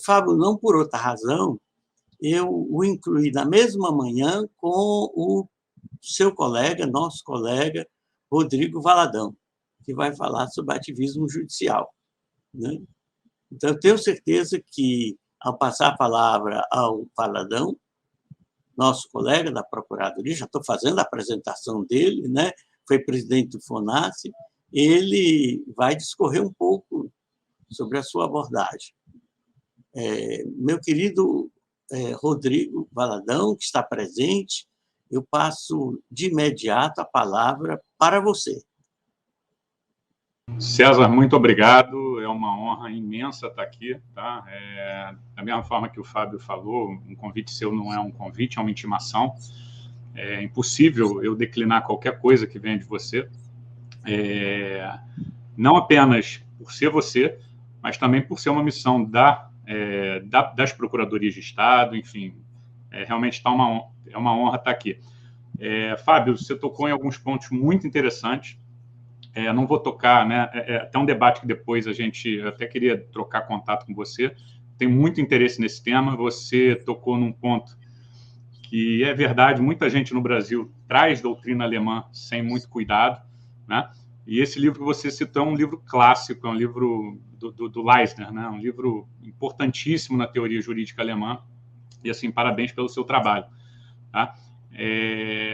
Fábio, não por outra razão, eu o incluí na mesma manhã com o seu colega, nosso colega, Rodrigo Valadão, que vai falar sobre ativismo judicial, né? Então, eu tenho certeza que, ao passar a palavra ao Valadão, nosso colega da Procuradoria, já estou fazendo a apresentação dele, né? Foi presidente do FONASE, ele vai discorrer um pouco sobre a sua abordagem. Meu querido Rodrigo Valadão, que está presente, eu passo de imediato a palavra para você. César, muito obrigado. É uma honra imensa estar aqui. Tá? Da mesma forma que o Fábio falou, um convite seu não é um convite, é uma intimação. É impossível eu declinar qualquer coisa que venha de você. Não apenas por ser você, mas também por ser uma missão das Procuradorias de Estado, enfim. Realmente é uma honra estar aqui. Fábio, você tocou em alguns pontos muito interessantes. Não vou tocar, né? Até um debate que depois eu até queria trocar contato com você. Tenho muito interesse nesse tema. Você tocou num ponto que é verdade, muita gente no Brasil traz doutrina alemã sem muito cuidado, né? E esse livro que você citou é um livro clássico, é um livro do Leisner, né? Um livro importantíssimo na teoria jurídica alemã. E, assim, parabéns pelo seu trabalho. Tá?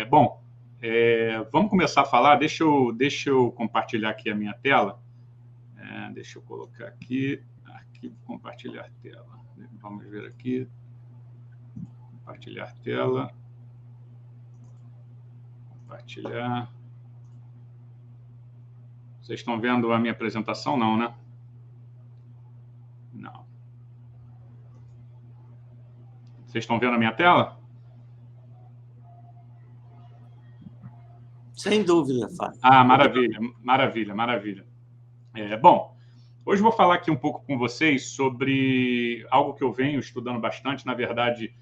Bom, vamos começar a falar. Deixa eu compartilhar aqui a minha tela. Deixa eu colocar aqui. Arquivo, compartilhar tela. Vamos ver aqui. Compartilhar tela. Compartilhar. Vocês estão vendo a minha apresentação? Não, né? Não. Vocês estão vendo a minha tela? Sem dúvida, Fábio. Maravilha, maravilha, maravilha. Bom, hoje eu vou falar aqui um pouco com vocês sobre algo que eu venho estudando bastante. Na verdade,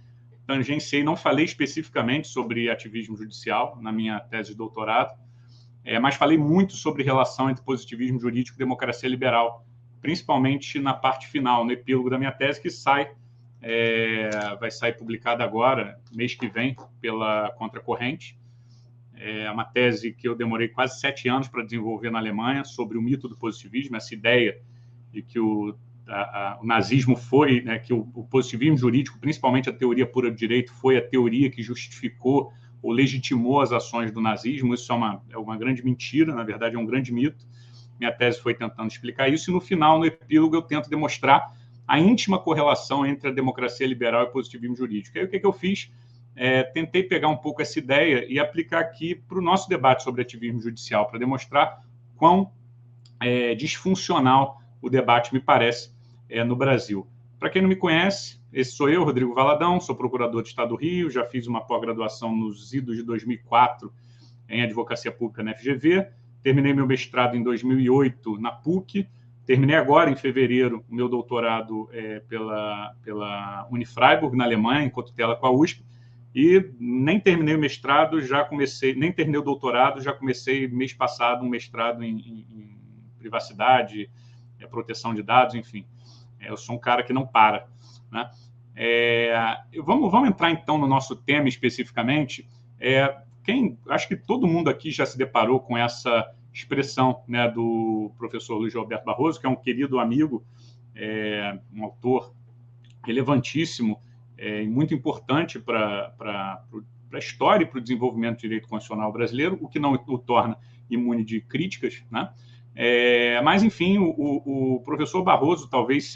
tangenciei, não falei especificamente sobre ativismo judicial na minha tese de doutorado, mas falei muito sobre relação entre positivismo jurídico e democracia liberal, principalmente na parte final, no epílogo da minha tese, que vai sair publicada agora, mês que vem, pela Contracorrente. É uma tese que eu demorei quase 7 anos para desenvolver na Alemanha, sobre o mito do positivismo, essa ideia de que o nazismo foi, né, que o positivismo jurídico, principalmente a teoria pura do direito, foi a teoria que justificou ou legitimou as ações do nazismo. Isso é uma grande mentira, na verdade é um grande mito. Minha tese foi tentando explicar isso, e no final, no epílogo, eu tento demonstrar a íntima correlação entre a democracia liberal e o positivismo jurídico. Aí o que eu fiz? Tentei pegar um pouco essa ideia e aplicar aqui para o nosso debate sobre ativismo judicial, para demonstrar quão disfuncional o debate me parece no Brasil. Para quem não me conhece, esse sou eu, Rodrigo Valadão, sou procurador do Estado do Rio, já fiz uma pós-graduação nos idos de 2004 em Advocacia Pública na FGV, terminei meu mestrado em 2008 na PUC, terminei agora, em fevereiro, o meu doutorado pela Unifreiburg, na Alemanha, em cotutela com a USP, e nem terminei o mestrado, nem terminei o doutorado, já comecei mês passado um mestrado em privacidade, proteção de dados, enfim. Eu sou um cara que não para, né? Vamos entrar, então, no nosso tema especificamente. Acho que todo mundo aqui já se deparou com essa expressão, né, do professor Luiz Roberto Barroso, que é um querido amigo, um autor relevantíssimo, muito importante para a história e para o desenvolvimento do direito constitucional brasileiro, o que não o torna imune de críticas, né? Mas, enfim, o professor Barroso talvez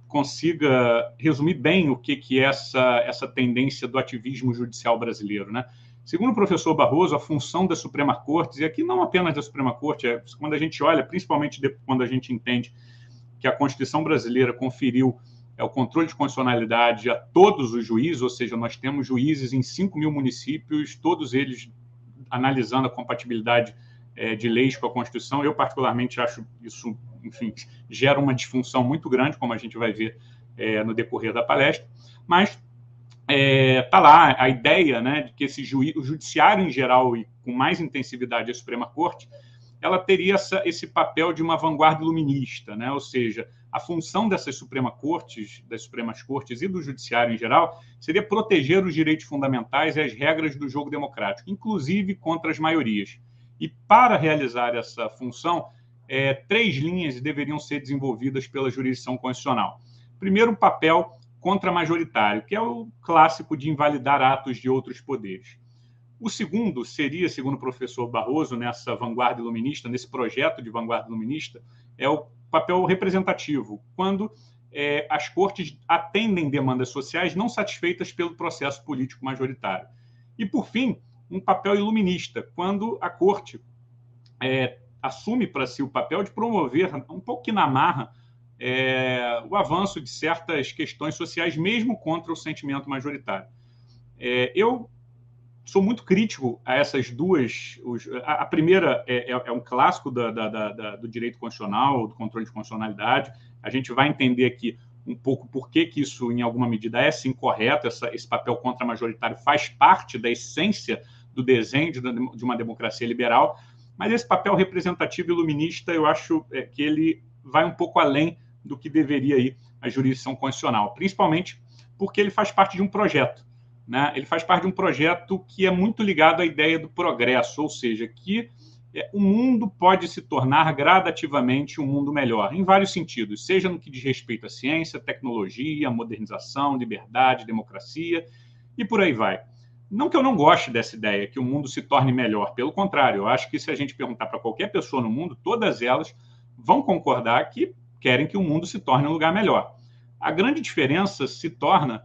consiga resumir bem o que é essa tendência do ativismo judicial brasileiro, né? Segundo o professor Barroso, a função da Suprema Corte, e aqui não apenas da Suprema Corte, quando a gente olha, principalmente quando a gente entende que a Constituição brasileira conferiu o controle de constitucionalidade a todos os juízes, ou seja, nós temos juízes em 5.000 municípios, todos eles analisando a compatibilidade de leis com a Constituição. Eu, particularmente, acho isso, enfim, gera uma disfunção muito grande, como a gente vai ver no decorrer da palestra, mas está lá a ideia, né, de que o judiciário em geral, e com mais intensividade a Suprema Corte, ela teria esse papel de uma vanguarda iluminista, né? Ou seja, a função das Supremas Cortes e do Judiciário em geral, seria proteger os direitos fundamentais e as regras do jogo democrático, inclusive contra as maiorias. E para realizar essa função, 3 linhas deveriam ser desenvolvidas pela jurisdição constitucional. Primeiro, o papel contramajoritário, que é o clássico de invalidar atos de outros poderes. O segundo seria, segundo o professor Barroso, nessa vanguarda iluminista, nesse projeto de vanguarda iluminista, é o papel representativo, quando as cortes atendem demandas sociais não satisfeitas pelo processo político majoritário. E, por fim, um papel iluminista, quando a corte assume para si o papel de promover, um pouco que na marra, o avanço de certas questões sociais, mesmo contra o sentimento majoritário. Eu sou muito crítico a essas duas. A primeira é um clássico do direito constitucional, do controle de constitucionalidade. A gente vai entender aqui um pouco por que isso, em alguma medida, é sim correto. Esse papel contramajoritário faz parte da essência do desenho de uma democracia liberal, mas esse papel representativo iluminista, eu acho que ele vai um pouco além do que deveria ir a jurisdição constitucional, principalmente porque ele faz parte de um projeto. Né? Ele faz parte de um projeto que é muito ligado à ideia do progresso, ou seja, que o mundo pode se tornar gradativamente um mundo melhor, em vários sentidos, seja no que diz respeito à ciência, tecnologia, modernização, liberdade, democracia, e por aí vai. Não que eu não goste dessa ideia, que o mundo se torne melhor, pelo contrário, eu acho que se a gente perguntar para qualquer pessoa no mundo, todas elas vão concordar que querem que o mundo se torne um lugar melhor. A grande diferença se torna...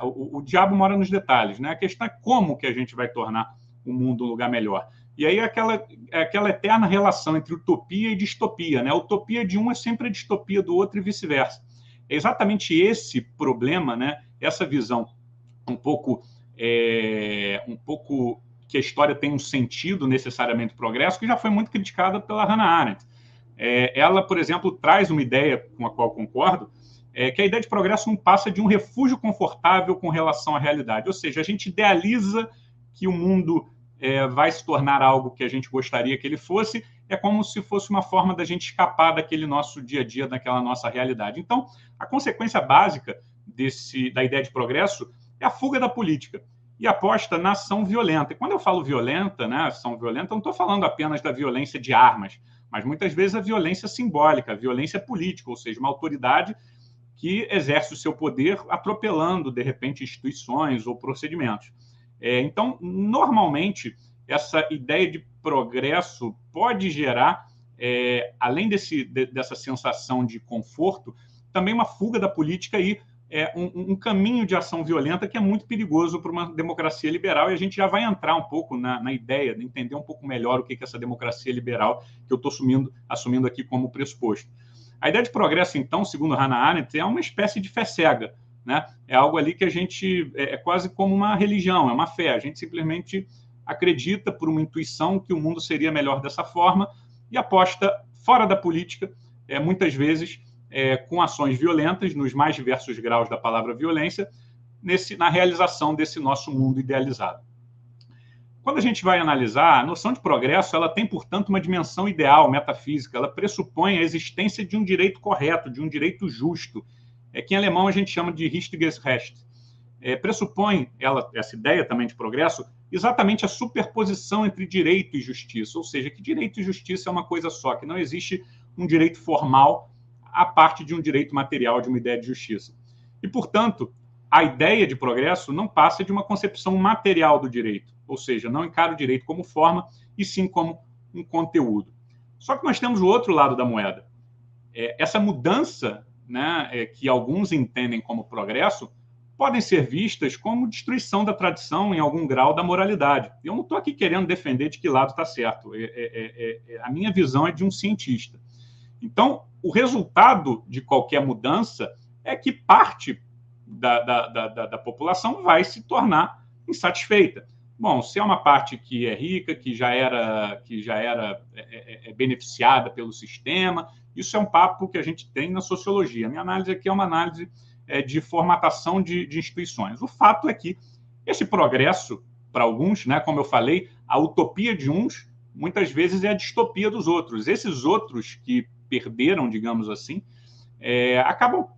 o diabo mora nos detalhes, né? A questão é como que a gente vai tornar o mundo um lugar melhor. E aí aquela eterna relação entre utopia e distopia, né? A utopia de um é sempre a distopia do outro e vice-versa. É exatamente esse problema, né? Essa visão um pouco que a história tem um sentido necessariamente progresso, que já foi muito criticada pela Hannah Arendt. Ela, por exemplo, traz uma ideia com a qual concordo, que a ideia de progresso não passa de um refúgio confortável com relação à realidade. Ou seja, a gente idealiza que o mundo vai se tornar algo que a gente gostaria que ele fosse, é como se fosse uma forma da gente escapar daquele nosso dia a dia, daquela nossa realidade. Então, a consequência básica da ideia de progresso é a fuga da política e aposta na ação violenta. E quando eu falo violenta, né, ação violenta, eu não estou falando apenas da violência de armas, mas muitas vezes a violência simbólica, a violência política, ou seja, uma autoridade que exerce o seu poder atropelando, de repente, instituições ou procedimentos. Então, normalmente, essa ideia de progresso pode gerar, além dessa sensação de conforto, também uma fuga da política e um caminho de ação violenta que é muito perigoso para uma democracia liberal, e a gente já vai entrar um pouco na ideia de entender um pouco melhor o que é essa democracia liberal que eu estou assumindo aqui como pressuposto. A ideia de progresso, então, segundo Hannah Arendt, é uma espécie de fé cega, né? É algo ali que a gente... é quase como uma religião, é uma fé. A gente simplesmente acredita por uma intuição que o mundo seria melhor dessa forma e aposta fora da política, muitas vezes com ações violentas, nos mais diversos graus da palavra violência, na realização desse nosso mundo idealizado. Quando a gente vai analisar, a noção de progresso, ela tem, portanto, uma dimensão ideal, metafísica. Ela pressupõe a existência de um direito correto, de um direito justo, que em alemão a gente chama de Richtiges Recht. Pressupõe, essa ideia também de progresso, exatamente a superposição entre direito e justiça, ou seja, que direito e justiça é uma coisa só, que não existe um direito formal à parte de um direito material, de uma ideia de justiça. E, portanto, a ideia de progresso não passa de uma concepção material do direito, ou seja, não encara o direito como forma, e sim como um conteúdo. Só que nós temos o outro lado da moeda. Essa mudança, né, que alguns entendem como progresso, podem ser vistas como destruição da tradição em algum grau da moralidade. Eu não estou aqui querendo defender de que lado está certo. A minha visão é de um cientista. Então, o resultado de qualquer mudança é que parte da população vai se tornar insatisfeita. Bom, se é uma parte que é rica, que já era beneficiada pelo sistema, isso é um papo que a gente tem na sociologia. A minha análise aqui é uma análise de formatação de instituições. O fato é que esse progresso, para alguns, né, como eu falei, a utopia de uns, muitas vezes é a distopia dos outros. Esses outros que perderam, digamos assim,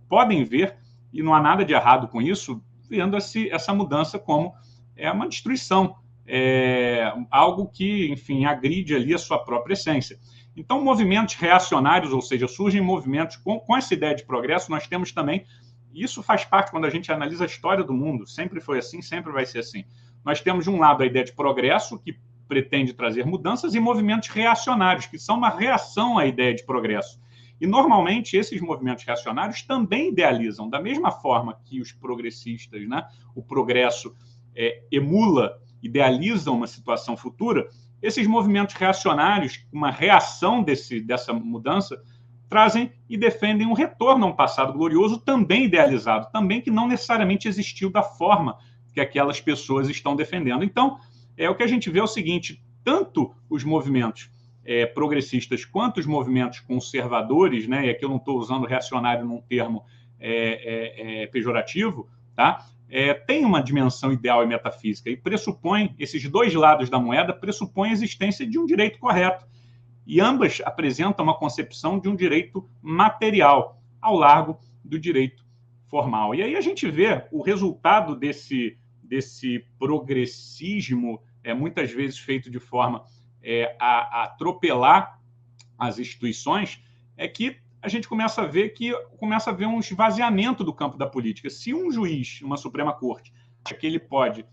podem ver, e não há nada de errado com isso, vendo essa mudança como uma destruição, algo que, enfim, agride ali a sua própria essência. Então, movimentos reacionários, ou seja, surgem movimentos com essa ideia de progresso. Nós temos também, isso faz parte quando a gente analisa a história do mundo, sempre foi assim, sempre vai ser assim. Nós temos, de um lado, a ideia de progresso, que pretende trazer mudanças, e movimentos reacionários, que são uma reação à ideia de progresso. E, normalmente, esses movimentos reacionários também idealizam, da mesma forma que os progressistas, né, o progresso idealizam uma situação futura, esses movimentos reacionários, uma reação dessa mudança, trazem e defendem um retorno a um passado glorioso também idealizado, também que não necessariamente existiu da forma que aquelas pessoas estão defendendo. Então, o que a gente vê é o seguinte, tanto os movimentos progressistas quanto os movimentos conservadores, né, e aqui eu não estou usando reacionário num termo pejorativo, tá? Tem uma dimensão ideal e metafísica e pressupõe, esses dois lados da moeda pressupõem a existência de um direito correto. E ambas apresentam uma concepção de um direito material, ao largo do direito formal. E aí a gente vê o resultado desse progressismo, muitas vezes feito de forma a atropelar as instituições, que a gente começa a ver um esvaziamento do campo da política. Se um juiz, uma Suprema Corte, acha que ele pode,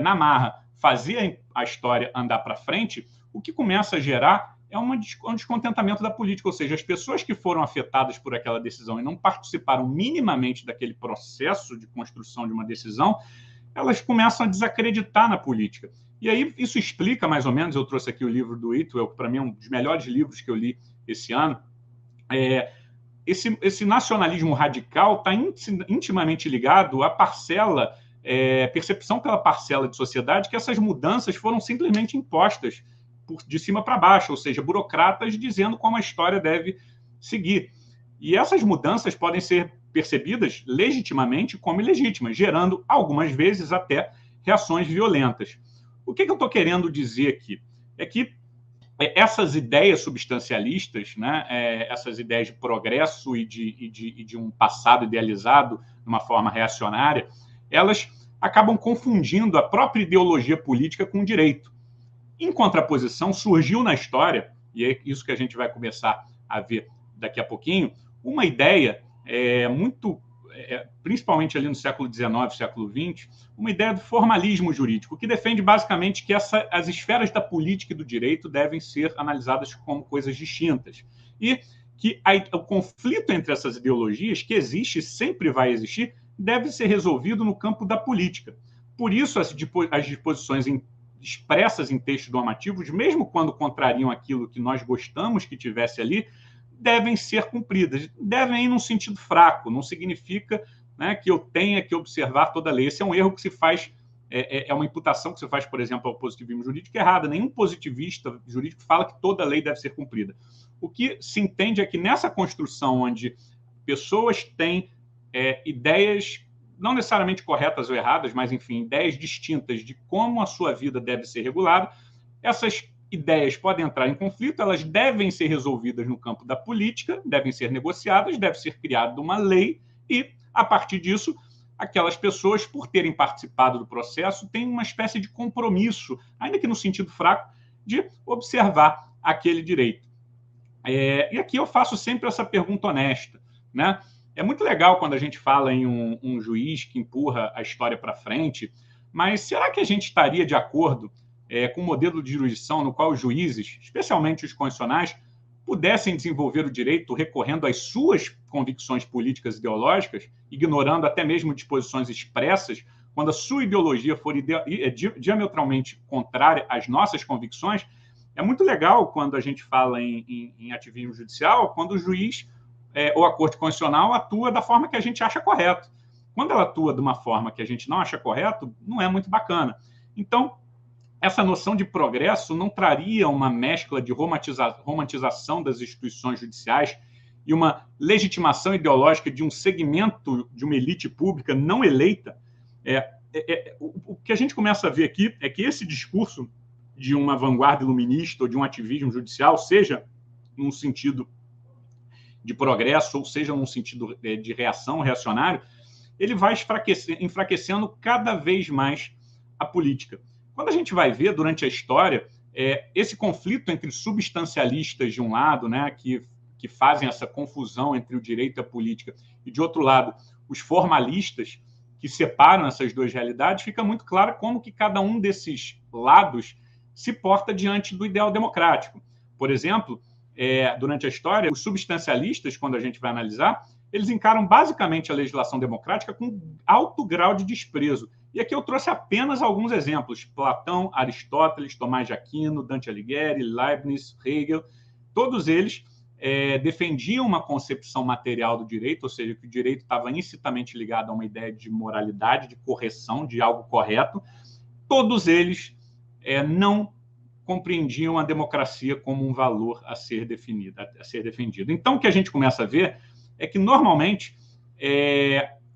na marra, fazer a história andar para frente, o que começa a gerar um descontentamento da política, ou seja, as pessoas que foram afetadas por aquela decisão e não participaram minimamente daquele processo de construção de uma decisão, elas começam a desacreditar na política. E aí isso explica, mais ou menos, eu trouxe aqui o livro do Whitwell, que para mim é um dos melhores livros que eu li esse ano. Esse nacionalismo radical está intimamente ligado à percepção pela parcela de sociedade que essas mudanças foram simplesmente impostas de cima para baixo, ou seja, burocratas dizendo como a história deve seguir. E essas mudanças podem ser percebidas legitimamente como ilegítimas, gerando, algumas vezes, até reações violentas. O que eu estou querendo dizer aqui? É que essas ideias substancialistas, né, essas ideias de progresso e de um passado idealizado de uma forma reacionária, elas acabam confundindo a própria ideologia política com o direito. Em contraposição, surgiu na história, e é isso que a gente vai começar a ver daqui a pouquinho, uma ideia principalmente ali no século XIX, século XX, uma ideia do formalismo jurídico, que defende basicamente que as esferas da política e do direito devem ser analisadas como coisas distintas. E que o conflito entre essas ideologias, que existe e sempre vai existir, deve ser resolvido no campo da política. Por isso, as disposições expressas em textos normativos, mesmo quando contrariam aquilo que nós gostamos que tivesse ali, devem ser cumpridas. Devem ir num sentido fraco, não significa, né, que eu tenha que observar toda a lei. Esse é um erro que se faz, uma imputação que se faz, por exemplo, ao positivismo jurídico errada. Nenhum positivista jurídico fala que toda a lei deve ser cumprida. O que se entende é que nessa construção onde pessoas têm ideias não necessariamente corretas ou erradas, mas, enfim, ideias distintas de como a sua vida deve ser regulada, essas ideias podem entrar em conflito, elas devem ser resolvidas no campo da política, devem ser negociadas, deve ser criada uma lei e, a partir disso, aquelas pessoas, por terem participado do processo, têm uma espécie de compromisso, ainda que no sentido fraco, de observar aquele direito. E aqui eu faço sempre essa pergunta honesta, né? É muito legal quando a gente fala em um juiz que empurra a história para frente, mas será que a gente estaria de acordo com um modelo de jurisdição no qual os juízes, especialmente os constitucionais, pudessem desenvolver o direito recorrendo às suas convicções políticas e ideológicas, ignorando até mesmo disposições expressas, quando a sua ideologia for diametralmente contrária às nossas convicções? É muito legal quando a gente fala em ativismo judicial, quando o juiz ou a Corte Constitucional atua da forma que a gente acha correto. Quando ela atua de uma forma que a gente não acha correto, não é muito bacana. Então, essa noção de progresso não traria uma mescla de romantização das instituições judiciais e uma legitimação ideológica de um segmento de uma elite pública não eleita? O que a gente começa a ver aqui é que esse discurso de uma vanguarda iluminista ou de um ativismo judicial, seja num sentido de progresso, ou seja, num sentido de reação, reacionário, ele vai enfraquecendo cada vez mais a política. Quando a gente vai ver, durante a história, esse conflito entre substancialistas, de um lado, né, que fazem essa confusão entre o direito e a política, e, de outro lado, os formalistas, que separam essas duas realidades, fica muito claro como que cada um desses lados se porta diante do ideal democrático. Por exemplo, durante a história, os substancialistas, quando a gente vai analisar, eles encaram basicamente a legislação democrática com alto grau de desprezo. E aqui eu trouxe apenas alguns exemplos: Platão, Aristóteles, Tomás de Aquino, Dante Alighieri, Leibniz, Hegel. Todos eles defendiam uma concepção material do direito, ou seja, que o direito estava incitamente ligado a uma ideia de moralidade, de correção, de algo correto. Todos eles não compreendiam a democracia como um valor a ser defendido. Então, o que a gente começa a ver é que, normalmente,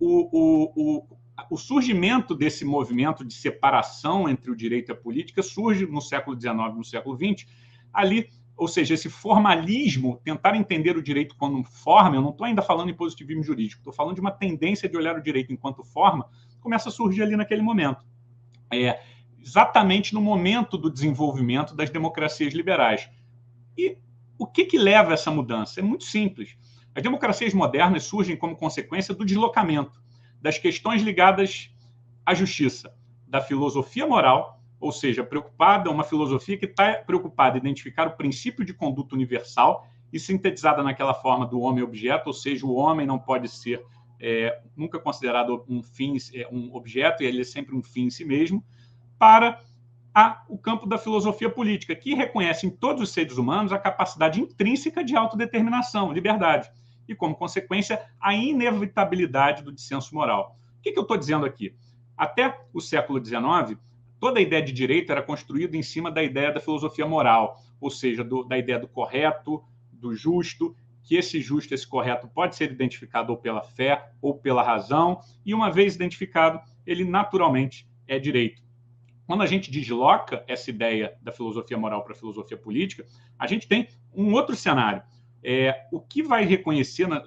o surgimento desse movimento de separação entre o direito e a política surge no século XIX, no século XX, ali, ou seja, esse formalismo, tentar entender o direito como forma. Eu não estou ainda falando em positivismo jurídico, estou falando de uma tendência de olhar o direito enquanto forma, começa a surgir ali naquele momento. Exatamente no momento do desenvolvimento das democracias liberais. E o que leva a essa mudança? É muito simples. As democracias modernas surgem como consequência do deslocamento das questões ligadas à justiça, da filosofia moral, ou seja, uma filosofia que está preocupada em identificar o princípio de conduta universal e sintetizada naquela forma do homem-objeto, ou seja, o homem não pode ser nunca considerado um fim, um objeto, e ele é sempre um fim em si mesmo, para o campo da filosofia política, que reconhece em todos os seres humanos a capacidade intrínseca de autodeterminação, liberdade, e, como consequência, a inevitabilidade do dissenso moral. O que eu estou dizendo aqui? Até o século XIX, toda a ideia de direito era construída em cima da ideia da filosofia moral, ou seja, da ideia do correto, do justo, que esse justo, esse correto pode ser identificado ou pela fé ou pela razão, e, uma vez identificado, ele naturalmente é direito. Quando a gente desloca essa ideia da filosofia moral para a filosofia política, a gente tem um outro cenário. O que vai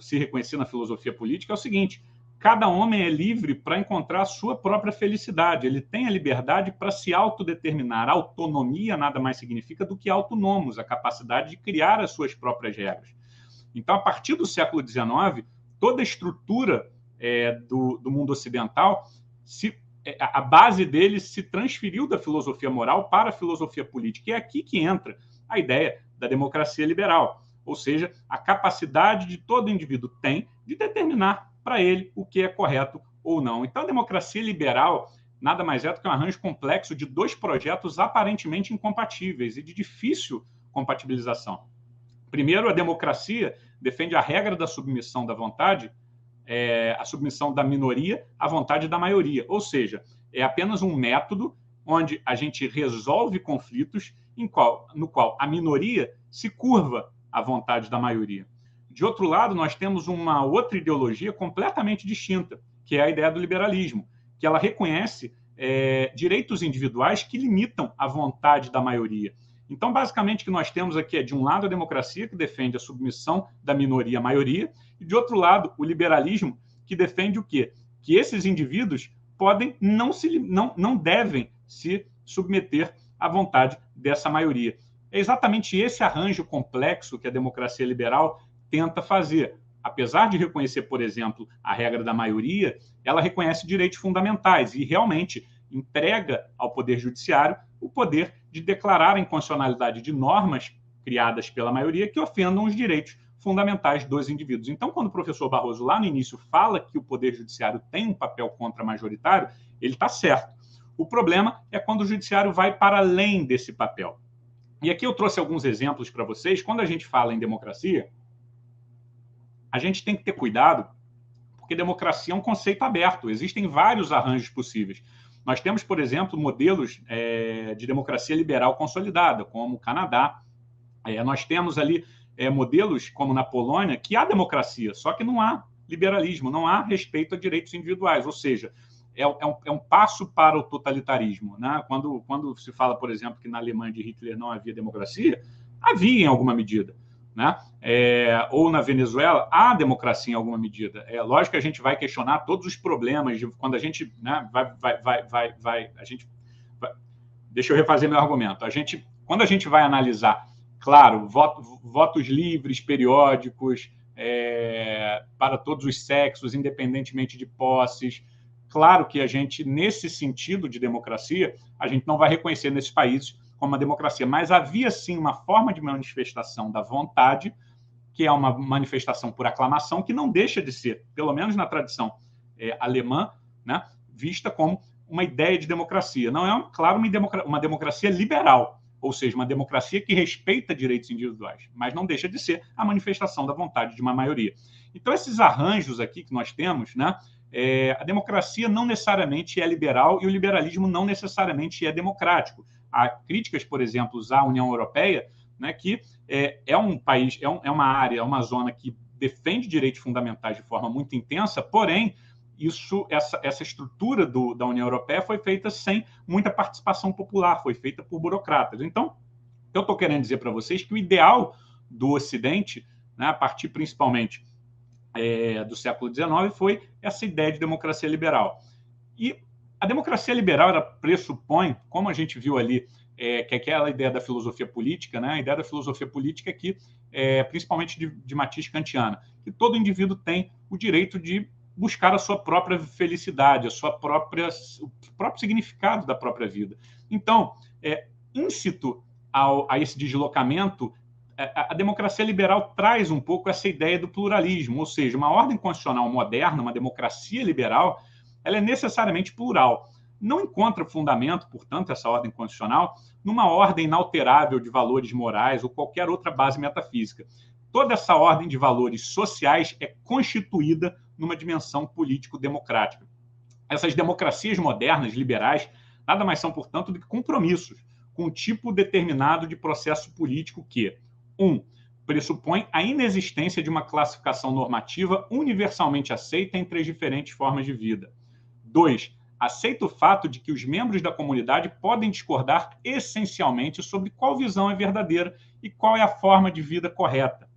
se reconhecer na filosofia política é o seguinte: cada homem é livre para encontrar a sua própria felicidade, ele tem a liberdade para se autodeterminar. Autonomia nada mais significa do que autonomos, a capacidade de criar as suas próprias regras. Então, a partir do século XIX, toda a estrutura do mundo ocidental, a base dele se transferiu da filosofia moral para a filosofia política. E é aqui que entra a ideia da democracia liberal, ou seja, a capacidade de todo indivíduo tem de determinar para ele o que é correto ou não. Então, a democracia liberal nada mais é do que um arranjo complexo de dois projetos aparentemente incompatíveis e de difícil compatibilização. Primeiro, a democracia defende a regra da submissão da vontade, a submissão da minoria à vontade da maioria, ou seja, é apenas um método onde a gente resolve conflitos no qual a minoria se curva à vontade da maioria. De outro lado, nós temos uma outra ideologia completamente distinta, que é a ideia do liberalismo, que ela reconhece direitos individuais que limitam a vontade da maioria. Então, basicamente, o que nós temos aqui é, de um lado, a democracia, que defende a submissão da minoria à maioria, e, de outro lado, o liberalismo, que defende o quê? Que esses indivíduos não devem se submeter à vontade dessa maioria. É exatamente esse arranjo complexo que a democracia liberal tenta fazer. Apesar de reconhecer, por exemplo, a regra da maioria, ela reconhece direitos fundamentais e realmente entrega ao Poder Judiciário o poder de declarar a inconstitucionalidade de normas criadas pela maioria que ofendam os direitos fundamentais dos indivíduos. Então, quando o professor Barroso, lá no início, fala que o Poder Judiciário tem um papel contra-majoritário, ele está certo. O problema é quando o Judiciário vai para além desse papel. E aqui eu trouxe alguns exemplos para vocês. Quando a gente fala em democracia, a gente tem que ter cuidado, porque democracia é um conceito aberto. Existem vários arranjos possíveis. Nós temos, por exemplo, modelos de democracia liberal consolidada, como o Canadá. Nós temos ali modelos, como na Polônia, que há democracia, só que não há liberalismo, não há respeito a direitos individuais. Ou seja, é um passo para o totalitarismo, né? Quando se fala, por exemplo, que na Alemanha de Hitler não havia democracia, havia em alguma medida. né? Ou na Venezuela, há democracia em alguma medida. É lógico que a gente vai questionar todos os problemas quando a gente, né, deixa eu refazer meu argumento. Quando a gente vai analisar, claro, votos livres, periódicos, para todos os sexos, independentemente de posses. Claro que a gente, nesse sentido de democracia, a gente não vai reconhecer nesses países como uma democracia, mas havia sim uma forma de manifestação da vontade, que é uma manifestação por aclamação, que não deixa de ser, pelo menos na tradição alemã, né, vista como uma ideia de democracia. Não é, claro, uma democracia liberal, ou seja, uma democracia que respeita direitos individuais, mas não deixa de ser a manifestação da vontade de uma maioria. Então, esses arranjos aqui que nós temos, né, a democracia não necessariamente é liberal e o liberalismo não necessariamente é democrático. Há críticas, por exemplo, à União Europeia, né, que é um país, é uma área, é uma zona que defende direitos fundamentais de forma muito intensa, porém, essa estrutura da União Europeia foi feita sem muita participação popular, foi feita por burocratas. Então, eu estou querendo dizer para vocês que o ideal do Ocidente, né, a partir principalmente do século XIX, foi essa ideia de democracia liberal. E a democracia liberal ela pressupõe, como a gente viu ali, que é aquela ideia da filosofia política, né? A ideia da filosofia política aqui, principalmente de matiz kantiana, que todo indivíduo tem o direito de buscar a sua própria felicidade, o próprio significado da própria vida. Então, íncito a esse deslocamento, a democracia liberal traz um pouco essa ideia do pluralismo, ou seja, uma ordem constitucional moderna, uma democracia liberal, ela é necessariamente plural. Não encontra fundamento, portanto, essa ordem constitucional numa ordem inalterável de valores morais ou qualquer outra base metafísica. Toda essa ordem de valores sociais é constituída numa dimensão político-democrática. Essas democracias modernas, liberais, nada mais são, portanto, do que compromissos com um tipo determinado de processo político que, pressupõe a inexistência de uma classificação normativa universalmente aceita entre as diferentes formas de vida. 2, aceita o fato de que os membros da comunidade podem discordar essencialmente sobre qual visão é verdadeira e qual é a forma de vida correta.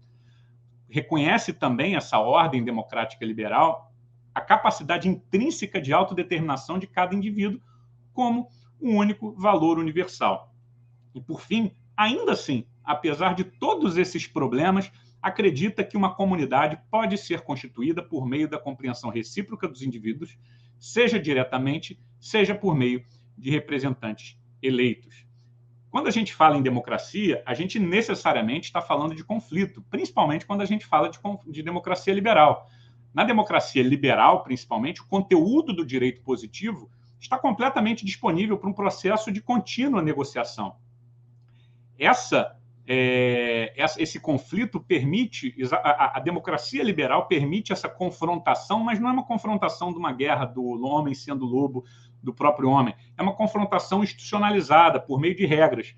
Reconhece também essa ordem democrática liberal a capacidade intrínseca de autodeterminação de cada indivíduo como um único valor universal. E, por fim, ainda assim, apesar de todos esses problemas, acredita que uma comunidade pode ser constituída por meio da compreensão recíproca dos indivíduos, seja diretamente, seja por meio de representantes eleitos. Quando a gente fala em democracia, a gente necessariamente está falando de conflito, principalmente quando a gente fala de democracia liberal. Na democracia liberal, principalmente, o conteúdo do direito positivo está completamente disponível para um processo de contínua negociação. Esse conflito permite, a democracia liberal permite essa confrontação, mas não é uma confrontação de uma guerra do homem sendo lobo do próprio homem, é uma confrontação institucionalizada por meio de regras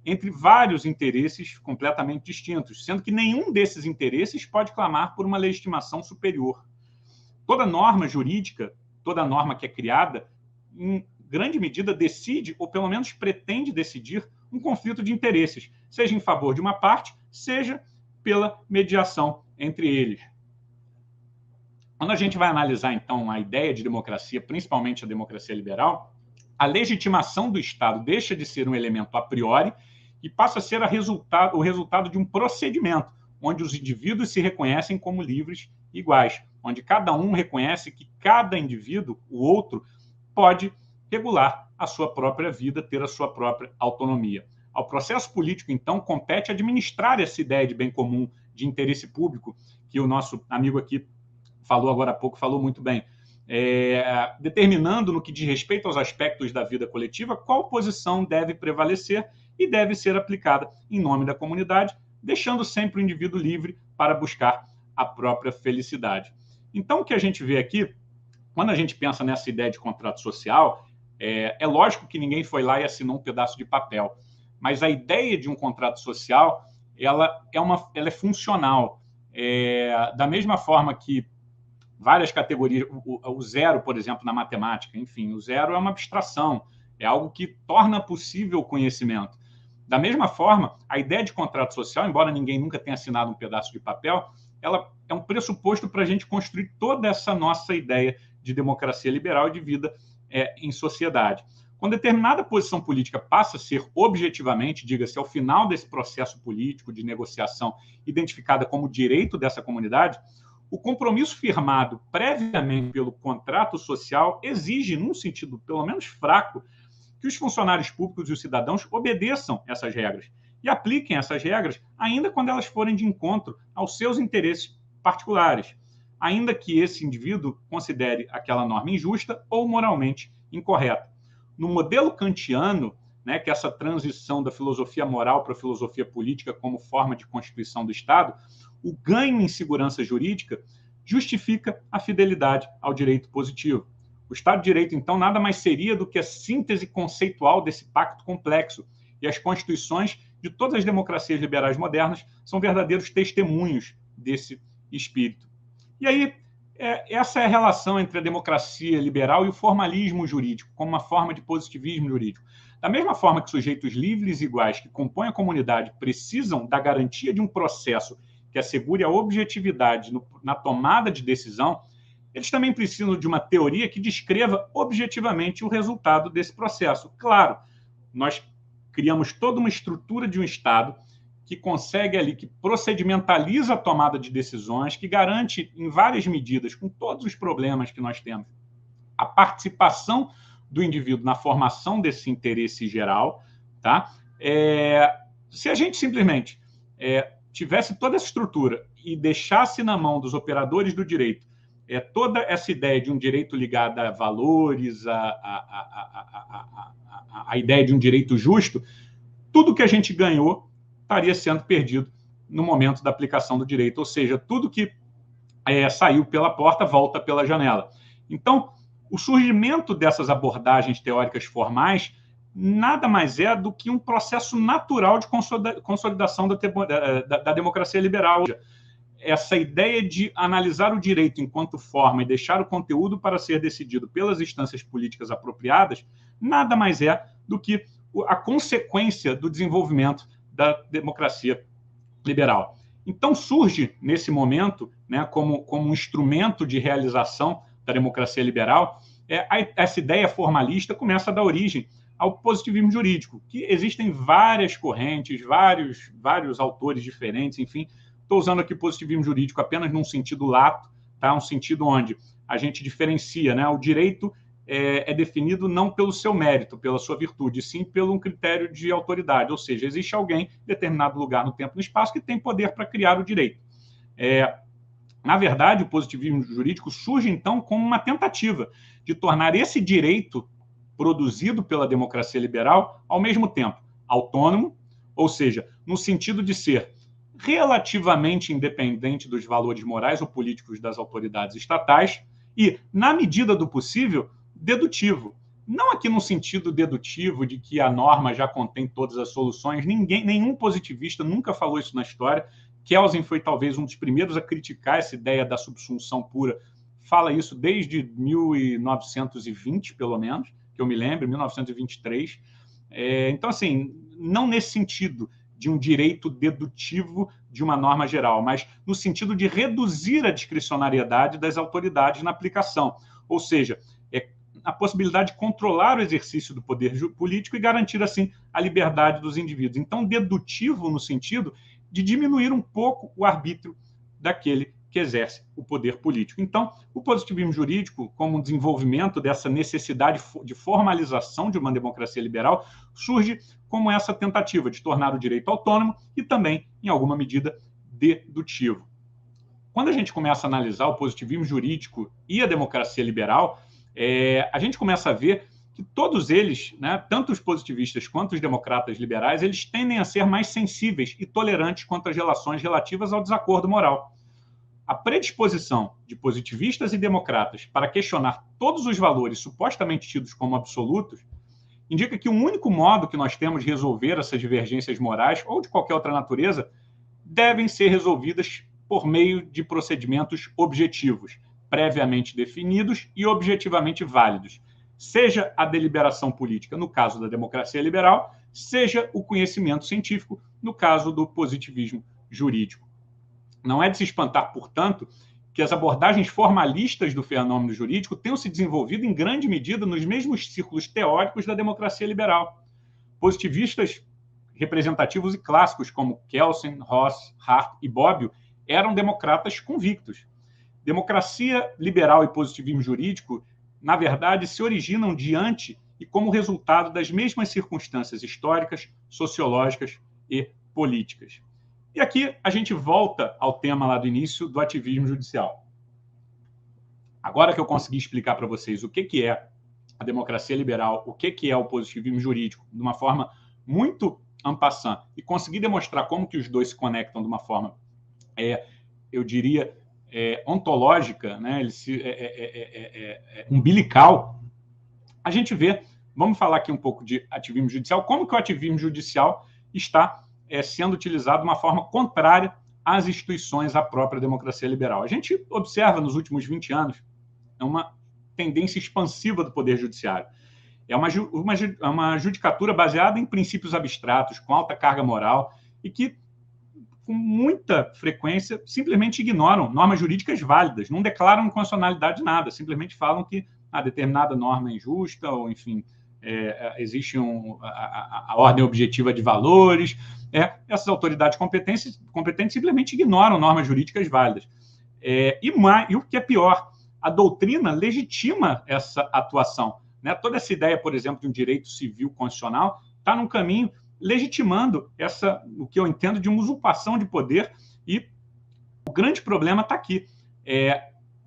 entre vários interesses completamente distintos, sendo que nenhum desses interesses pode clamar por uma legitimação superior. Toda norma jurídica, toda norma que é criada, em grande medida decide, ou pelo menos pretende decidir, um conflito de interesses, seja em favor de uma parte, seja pela mediação entre eles. Quando a gente vai analisar, então, a ideia de democracia, principalmente a democracia liberal, a legitimação do Estado deixa de ser um elemento a priori e passa a ser o resultado de um procedimento, onde os indivíduos se reconhecem como livres e iguais, onde cada um reconhece que cada indivíduo, o outro, pode regular a sua própria vida, ter a sua própria autonomia. Ao processo político, então, compete administrar essa ideia de bem comum, de interesse público, que o nosso amigo aqui falou agora há pouco, falou muito bem, determinando no que diz respeito aos aspectos da vida coletiva qual posição deve prevalecer e deve ser aplicada em nome da comunidade, deixando sempre o indivíduo livre para buscar a própria felicidade. Então, o que a gente vê aqui, quando a gente pensa nessa ideia de contrato social, é lógico que ninguém foi lá e assinou um pedaço de papel, mas a ideia de um contrato social ela é funcional. Da mesma forma que várias categorias, o zero, por exemplo, na matemática, enfim, o zero é uma abstração, é algo que torna possível o conhecimento. Da mesma forma, a ideia de contrato social, embora ninguém nunca tenha assinado um pedaço de papel, ela é um pressuposto para a gente construir toda essa nossa ideia de democracia liberal e de vida em sociedade. Quando determinada posição política passa a ser objetivamente, diga-se, ao final desse processo político de negociação, identificada como direito dessa comunidade, o compromisso firmado previamente pelo contrato social exige, num sentido pelo menos fraco, que os funcionários públicos e os cidadãos obedeçam essas regras e apliquem essas regras, ainda quando elas forem de encontro aos seus interesses particulares, ainda que esse indivíduo considere aquela norma injusta ou moralmente incorreta. No modelo kantiano, né, que é essa transição da filosofia moral para a filosofia política como forma de constituição do Estado, o ganho em segurança jurídica justifica a fidelidade ao direito positivo. O Estado de Direito, então, nada mais seria do que a síntese conceitual desse pacto complexo, e as constituições de todas as democracias liberais modernas são verdadeiros testemunhos desse espírito. E aí, essa é a relação entre a democracia liberal e o formalismo jurídico, como uma forma de positivismo jurídico. Da mesma forma que sujeitos livres e iguais que compõem a comunidade precisam da garantia de um processo que assegure a objetividade na tomada de decisão, eles também precisam de uma teoria que descreva objetivamente o resultado desse processo. Claro, nós criamos toda uma estrutura de um Estado que consegue ali, que procedimentaliza a tomada de decisões, que garante, em várias medidas, com todos os problemas que nós temos, a participação do indivíduo na formação desse interesse geral. Tá? Se a gente simplesmente tivesse toda essa estrutura e deixasse na mão dos operadores do direito toda essa ideia de um direito ligado a valores, a ideia de um direito justo, tudo que a gente ganhou estaria sendo perdido no momento da aplicação do direito, ou seja, tudo que saiu pela porta volta pela janela. Então, o surgimento dessas abordagens teóricas formais nada mais é do que um processo natural de consolidação da democracia liberal. Essa ideia de analisar o direito enquanto forma e deixar o conteúdo para ser decidido pelas instâncias políticas apropriadas, nada mais é do que a consequência do desenvolvimento da democracia liberal. Então surge, nesse momento, né, como um instrumento de realização da democracia liberal, essa ideia formalista começa a dar origem ao positivismo jurídico, que existem várias correntes, vários autores diferentes, enfim. Estou usando aqui positivismo jurídico apenas num sentido lato, tá? Um sentido onde a gente diferencia, né? O direito é definido não pelo seu mérito, pela sua virtude, sim pelo um critério de autoridade, ou seja, existe alguém em determinado lugar no tempo e no espaço que tem poder para criar o direito. Na verdade, o positivismo jurídico surge, então, como uma tentativa de tornar esse direito produzido pela democracia liberal, ao mesmo tempo, autônomo, ou seja, no sentido de ser relativamente independente dos valores morais ou políticos das autoridades estatais e, na medida do possível, dedutivo. Não aqui no sentido dedutivo de que a norma já contém todas as soluções. Nenhum positivista nunca falou isso na história. Kelsen foi talvez um dos primeiros a criticar essa ideia da subsunção pura. Fala isso desde 1920, pelo menos, que eu me lembro, 1923. Então, assim, não nesse sentido de um direito dedutivo de uma norma geral, mas no sentido de reduzir a discricionariedade das autoridades na aplicação. Ou seja, a possibilidade de controlar o exercício do poder político e garantir, assim, a liberdade dos indivíduos. Então, dedutivo no sentido de diminuir um pouco o arbítrio daquele que exerce o poder político. Então, o positivismo jurídico, como um desenvolvimento dessa necessidade de formalização de uma democracia liberal, surge como essa tentativa de tornar o direito autônomo e também, em alguma medida, dedutivo. Quando a gente começa a analisar o positivismo jurídico e a democracia liberal, a gente começa a ver que todos eles, né, tanto os positivistas quanto os democratas liberais, eles tendem a ser mais sensíveis e tolerantes quanto às relações relativas ao desacordo moral. A predisposição de positivistas e democratas para questionar todos os valores supostamente tidos como absolutos indica que o único modo que nós temos de resolver essas divergências morais ou de qualquer outra natureza devem ser resolvidas por meio de procedimentos objetivos, previamente definidos e objetivamente válidos, seja a deliberação política, no caso da democracia liberal, seja o conhecimento científico, no caso do positivismo jurídico. Não é de se espantar, portanto, que as abordagens formalistas do fenômeno jurídico tenham se desenvolvido em grande medida nos mesmos círculos teóricos da democracia liberal. Positivistas representativos e clássicos como Kelsen, Ross, Hart e Bobbio eram democratas convictos. Democracia liberal e positivismo jurídico, na verdade, se originam diante e como resultado das mesmas circunstâncias históricas, sociológicas e políticas. E aqui a gente volta ao tema lá do início do ativismo judicial. Agora que eu consegui explicar para vocês o que é a democracia liberal, o que é o positivismo jurídico, de uma forma muito en passant, e consegui demonstrar como que os dois se conectam de uma forma, eu diria, ontológica, né? Umbilical, a gente vê, vamos falar aqui um pouco de ativismo judicial, como que o ativismo judicial está sendo utilizado de uma forma contrária às instituições, à própria democracia liberal. A gente observa nos últimos 20 anos uma tendência expansiva do poder judiciário. É uma judicatura baseada em princípios abstratos, com alta carga moral, e que, com muita frequência, simplesmente ignoram normas jurídicas válidas, não declaram inconstitucionalidade de nada, simplesmente falam que determinada norma é injusta, ou, enfim, existe a ordem objetiva de valores. Essas autoridades competentes simplesmente ignoram normas jurídicas válidas. E o que é pior, a doutrina legitima essa atuação. Né? Toda essa ideia, por exemplo, de um direito civil constitucional está num caminho legitimando o que eu entendo de uma usurpação de poder, e o grande problema está aqui.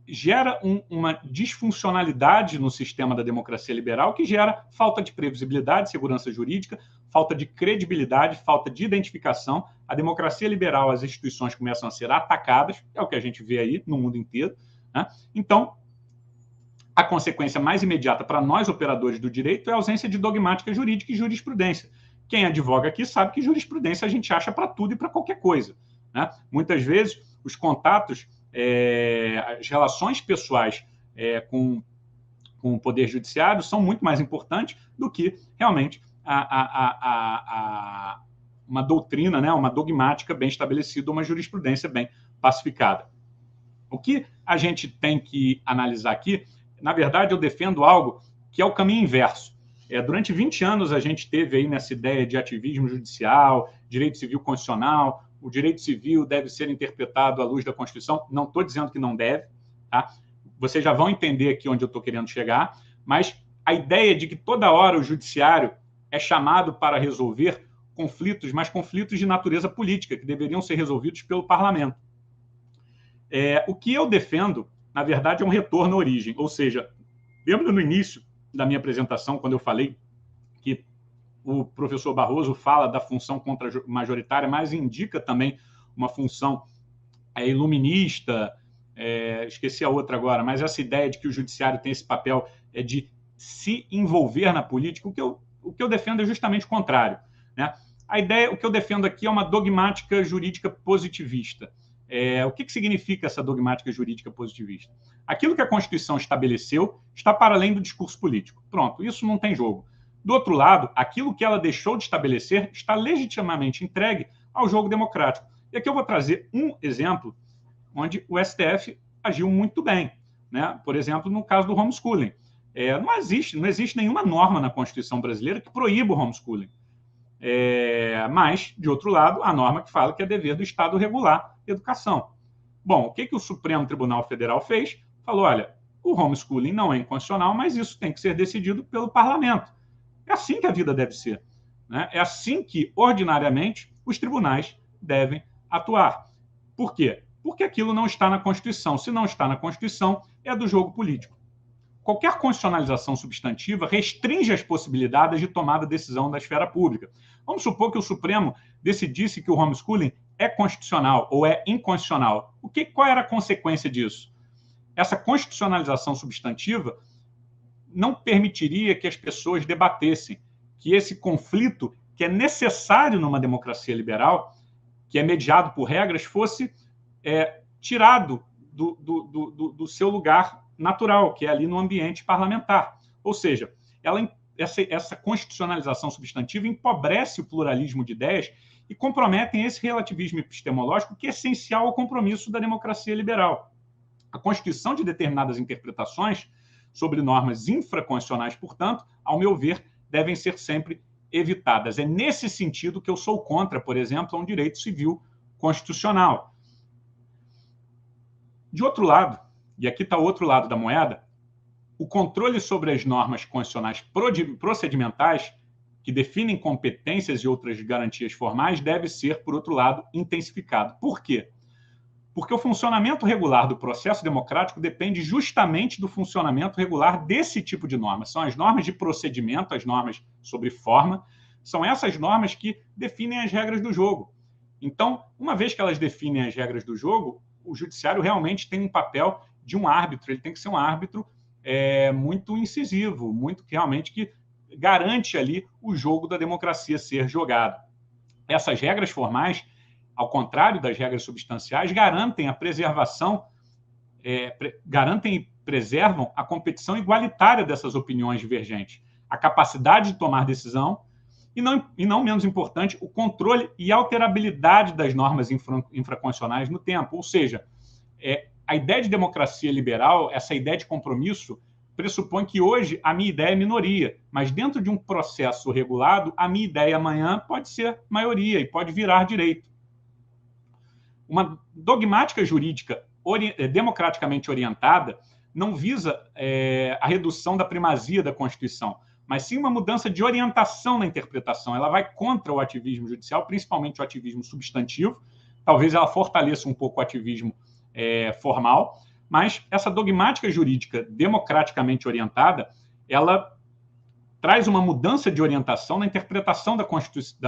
Gera uma disfuncionalidade no sistema da democracia liberal que gera falta de previsibilidade, segurança jurídica, falta de credibilidade, falta de identificação. A democracia liberal, as instituições começam a ser atacadas, é o que a gente vê aí no mundo inteiro. Né? Então, a consequência mais imediata para nós, operadores do direito, é a ausência de dogmática jurídica e jurisprudência. Quem advoga aqui sabe que jurisprudência a gente acha para tudo e para qualquer coisa. Né? Muitas vezes, os contatos, as relações pessoais com o Poder Judiciário são muito mais importantes do que, realmente, uma doutrina, né? Uma dogmática bem estabelecida, uma jurisprudência bem pacificada. O que a gente tem que analisar aqui, na verdade, eu defendo algo que é o caminho inverso. Durante 20 anos, a gente teve aí nessa ideia de ativismo judicial, direito civil constitucional. O direito civil deve ser interpretado à luz da Constituição. Não estou dizendo que não deve, tá? Vocês já vão entender aqui onde eu estou querendo chegar, mas a ideia de que toda hora o judiciário é chamado para resolver conflitos, mas conflitos de natureza política, que deveriam ser resolvidos pelo parlamento. O que eu defendo, na verdade, é um retorno à origem. Ou seja, lembra no início da minha apresentação, quando eu falei que o professor Barroso fala da função contra-majoritária, mas indica também uma função iluminista, esqueci a outra agora, mas essa ideia de que o judiciário tem esse papel de se envolver na política, o que eu defendo é justamente o contrário. Né? O que eu defendo aqui é uma dogmática jurídica positivista. O que significa essa dogmática jurídica positivista? Aquilo que a Constituição estabeleceu está para além do discurso político. Pronto, isso não tem jogo. Do outro lado, aquilo que ela deixou de estabelecer está legitimamente entregue ao jogo democrático. E aqui eu vou trazer um exemplo onde o STF agiu muito bem. Né? Por exemplo, no caso do homeschooling. Não existe nenhuma norma na Constituição brasileira que proíba o homeschooling. Mas, de outro lado, a norma que fala que é dever do Estado regular a educação. Bom, o que o Supremo Tribunal Federal fez? Falou, olha, o homeschooling não é inconstitucional, mas isso tem que ser decidido pelo parlamento. É assim que a vida deve ser. Né? É assim que, ordinariamente, os tribunais devem atuar. Por quê? Porque aquilo não está na Constituição. Se não está na Constituição, é do jogo político. Qualquer constitucionalização substantiva restringe as possibilidades de tomada de decisão da esfera pública. Vamos supor que o Supremo decidisse que o homeschooling é constitucional ou é inconstitucional. Qual era a consequência disso? Essa constitucionalização substantiva não permitiria que as pessoas debatessem, que esse conflito, que é necessário numa democracia liberal, que é mediado por regras, fosse tirado do seu lugar natural, que é ali no ambiente parlamentar. Ou seja, ela essa constitucionalização substantiva empobrece o pluralismo de ideias e comprometem esse relativismo epistemológico que é essencial ao compromisso da democracia liberal. A constituição de determinadas interpretações sobre normas infraconstitucionais, portanto, ao meu ver, devem ser sempre evitadas. É nesse sentido que eu sou contra, por exemplo, a um direito civil constitucional. De outro lado, e aqui está o outro lado da moeda, o controle sobre as normas constitucionais procedimentais, que definem competências e outras garantias formais, deve ser, por outro lado, intensificado. Por quê? Porque o funcionamento regular do processo democrático depende justamente do funcionamento regular desse tipo de normas. São as normas de procedimento, as normas sobre forma, são essas normas que definem as regras do jogo. Então, uma vez que elas definem as regras do jogo, o judiciário realmente tem um papel de um árbitro, ele tem que ser um árbitro muito incisivo, muito realmente que garante ali o jogo da democracia ser jogado. Essas regras formais, ao contrário das regras substanciais, garantem a preservação, garantem e preservam a competição igualitária dessas opiniões divergentes, a capacidade de tomar decisão e não menos importante, o controle e alterabilidade das normas infraconstitucionais no tempo. Ou seja, a ideia de democracia liberal, essa ideia de compromisso, pressupõe que hoje a minha ideia é minoria, mas dentro de um processo regulado, a minha ideia amanhã pode ser maioria e pode virar direito. Uma dogmática jurídica democraticamente orientada não visa a redução da primazia da Constituição, mas sim uma mudança de orientação na interpretação. Ela vai contra o ativismo judicial, principalmente o ativismo substantivo. Talvez ela fortaleça um pouco o ativismo formal, mas essa dogmática jurídica democraticamente orientada, ela traz uma mudança de orientação na interpretação da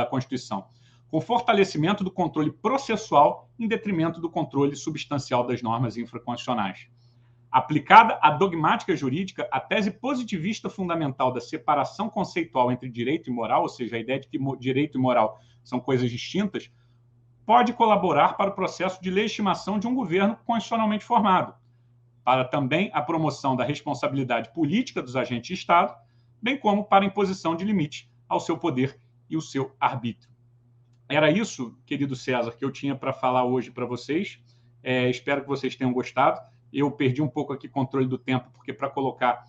Constituição, com fortalecimento do controle processual em detrimento do controle substancial das normas infraconstitucionais. Aplicada à dogmática jurídica, a tese positivista fundamental da separação conceitual entre direito e moral, ou seja, a ideia de que direito e moral são coisas distintas, pode colaborar para o processo de legitimação de um governo constitucionalmente formado, para também a promoção da responsabilidade política dos agentes de Estado, bem como para a imposição de limites ao seu poder e o seu arbítrio. Era isso, querido César, que eu tinha para falar hoje para vocês. Espero que vocês tenham gostado. Eu perdi um pouco aqui o controle do tempo, porque para colocar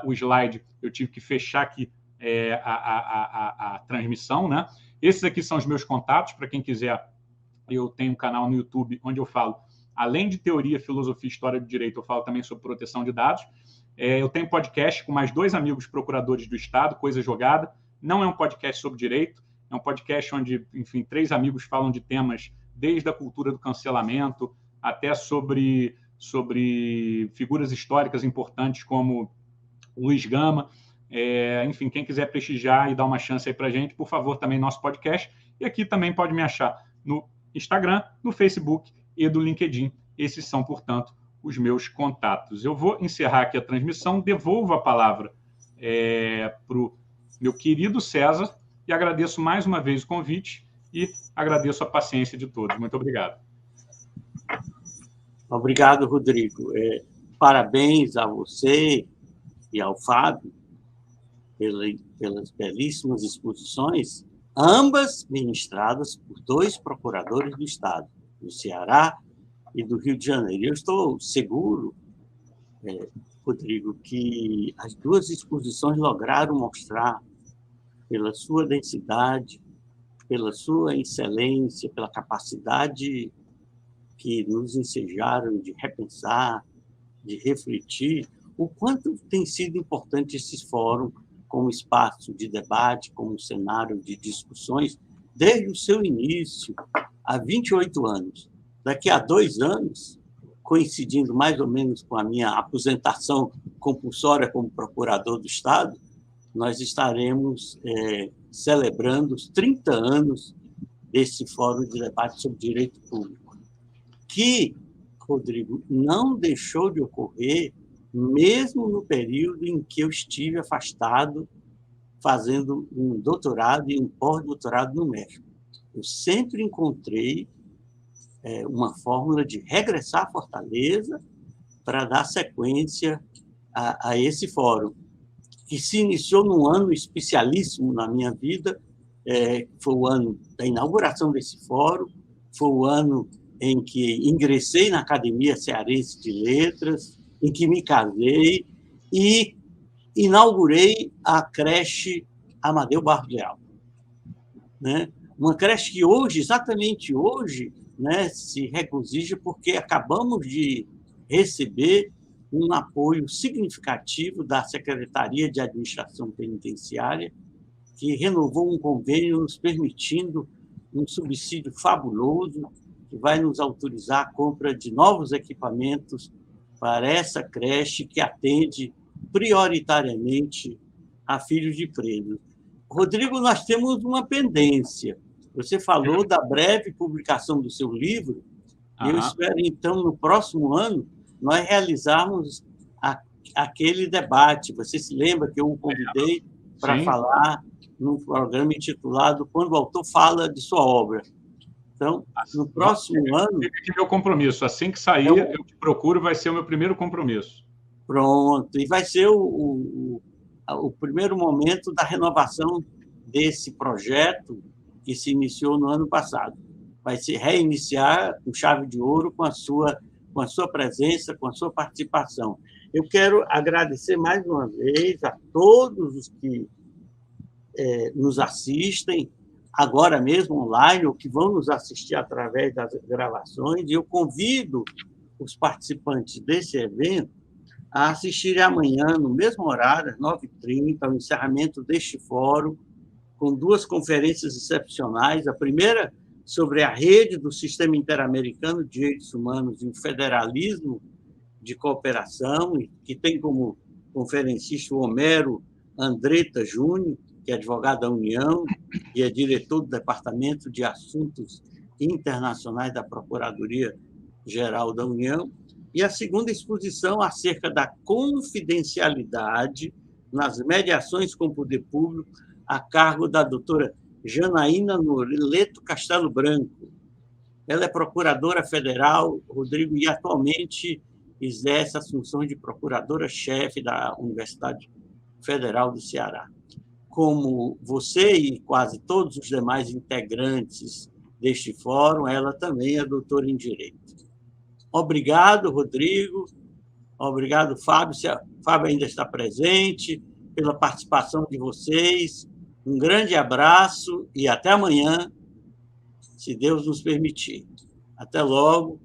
o slide eu tive que fechar aqui a transmissão, né? Esses aqui são os meus contatos, para quem quiser. Eu tenho um canal no YouTube onde eu falo, além de teoria, filosofia e história do direito, eu falo também sobre proteção de dados. Eu tenho podcast com mais 2 amigos procuradores do Estado, Coisa Jogada. Não é um podcast sobre direito, é um podcast onde, enfim, 3 amigos falam de temas desde a cultura do cancelamento até sobre figuras históricas importantes como Luiz Gama. Enfim, quem quiser prestigiar e dar uma chance aí para a gente, por favor, também nosso podcast. E aqui também pode me achar no Instagram, no Facebook e do LinkedIn. Esses são, portanto, os meus contatos. Eu vou encerrar aqui a transmissão, devolvo a palavra para o meu querido César e agradeço mais uma vez o convite e agradeço a paciência de todos. Muito obrigado. Obrigado, Rodrigo. Parabéns a você e ao Fábio pelas belíssimas exposições, ambas ministradas por 2 procuradores do Estado, do Ceará e do Rio de Janeiro. Eu estou seguro, Rodrigo, que as 2 exposições lograram mostrar, pela sua densidade, pela sua excelência, pela capacidade que nos ensejaram de repensar, de refletir, o quanto tem sido importante esse fórum como espaço de debate, como cenário de discussões, desde o seu início, há 28 anos. Daqui a 2 anos, coincidindo mais ou menos com a minha aposentação compulsória como procurador do Estado, nós estaremos celebrando os 30 anos desse fórum de debate sobre direito público, que, Rodrigo, não deixou de ocorrer mesmo no período em que eu estive afastado fazendo um doutorado e um pós-doutorado no México. Eu sempre encontrei uma fórmula de regressar à Fortaleza para dar sequência a esse fórum. que se iniciou num ano especialíssimo na minha vida, foi o ano da inauguração desse fórum, foi o ano em que ingressei na Academia Cearense de Letras, em que me casei e inaugurei a creche Amadeu Barros Leal, né? Uma creche que hoje, exatamente hoje, né, se regozija porque acabamos de receber um apoio significativo da Secretaria de Administração Penitenciária, que renovou um convênio nos permitindo um subsídio fabuloso que vai nos autorizar a compra de novos equipamentos para essa creche que atende prioritariamente a filhos de presos. Rodrigo, nós temos uma pendência. Você falou da breve publicação do seu livro, e eu espero, então, no próximo ano, nós realizarmos aquele debate. Você se lembra que eu o convidei para falar num programa intitulado Quando o Autor Fala de Sua Obra. Então, no próximo ano... Fica aqui meu compromisso. Assim que sair, eu te procuro, vai ser o meu primeiro compromisso. Pronto. E vai ser o primeiro momento da renovação desse projeto que se iniciou no ano passado. Vai se reiniciar com chave de ouro com a sua presença, com a sua participação. Eu quero agradecer mais uma vez a todos os que nos assistem, agora mesmo online, ou que vão nos assistir através das gravações, e eu convido os participantes desse evento a assistirem amanhã, no mesmo horário, às 9h30, ao encerramento deste fórum, com 2 conferências excepcionais. A primeira sobre a rede do Sistema Interamericano de Direitos Humanos e o Federalismo de Cooperação, que tem como conferencista o Homero Andretta Júnior, que é advogado da União e é diretor do Departamento de Assuntos Internacionais da Procuradoria-Geral da União, e a segunda exposição acerca da confidencialidade nas mediações com o poder público, a cargo da doutora Janaína Noleto Castelo Branco. Ela é procuradora federal, Rodrigo, e atualmente exerce as funções de procuradora-chefe da Universidade Federal do Ceará. Como você e quase todos os demais integrantes deste fórum, ela também é doutora em Direito. Obrigado, Rodrigo. Obrigado, Fábio. Fábio ainda está presente, pela participação de vocês. Um grande abraço e até amanhã, se Deus nos permitir. Até logo.